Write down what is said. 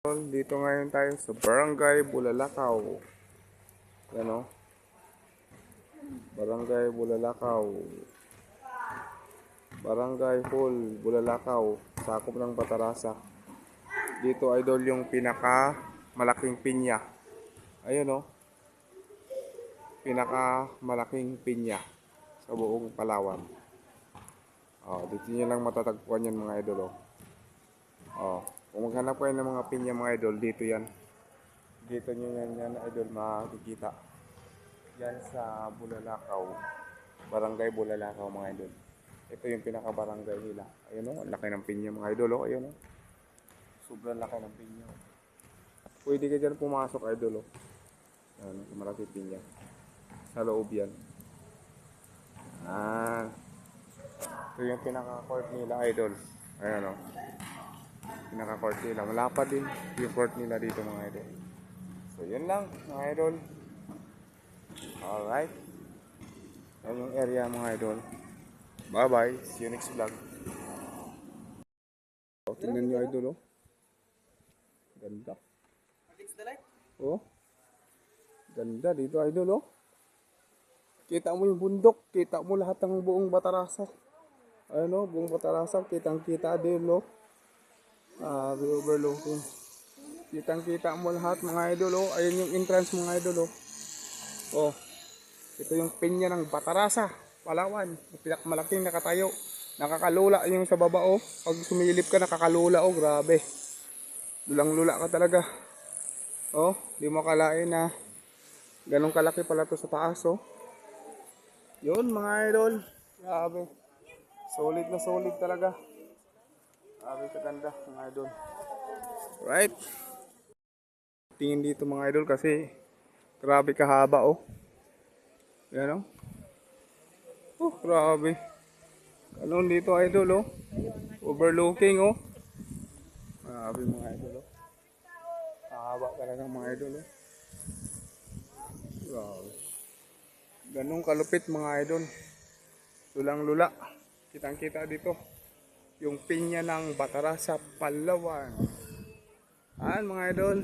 Dito ngayon tayo sa Barangay Bulalakaw. Yan o. Barangay Bulalakaw. Barangay Hall Bulalakaw. Sakop ng Batarasa. Dito idol yung pinaka malaking pinya. Ayun o. Pinaka malaking pinya sa buong Palawan. Dito nyo lang matatagpuan yan mga idol o. Kung maghanap kayo ng mga pinya mga idol, dito yan. Dito nyo yan idol makikita. Yan sa Bulalakaw. Barangay Bulalakaw mga idol. Ito yung pinaka-barangay nila. Ayun o, laki ng pinya mga idol o. Ayun o. Sobrang laki ng pinya. Pwede ka dyan pumasok idol o. Ayun o, malaki pinya. Sa loob yan. Ito yung pinaka-court nila idol. Ayun o. Pinaka-court nila. Malapad din yung court nila dito mga idol. So yun lang mga idol. Alright. Yan yung area mga idol. Bye bye. See you next vlog. Tingnan nyo idol oh. Ganda. Oh. Ganda dito idol oh. Kita mo yung bundok. Kita mo lahat ng buong Batarasa. Ayun oh. Buong Batarasa. Kitang kita din oh. Overlooking. Kitang-kita mo lahat mga idol oh. Ayun yung entrance mga idol oh. Oh. Ito yung pinya ng Batarasa, Palawan. Pinakamalaking nakatayo. Nakakalula yung sa baba oh. Pag sumilip ka nakakalula oh, grabe. Lulang-lula ka talaga. Oh, di mo kalain na ganun kalaki pala to sa taas oh. Yun mga idol. Grabe. Solid na solid talaga. Grabe kaganda mga idol. Right. Tingin dito mga idol kasi grabe kahaba oh. Yan oh. Oh, grabe. Ganun dito idol oh. Overlooking oh. Grabe mga idol oh. Kahaba talaga mga idol oh. Grabe. Ganun kalupit mga idol. Lulang-lula. Kitang-kita dito yung pinya ng Batarasa, Palawan. Mga idol.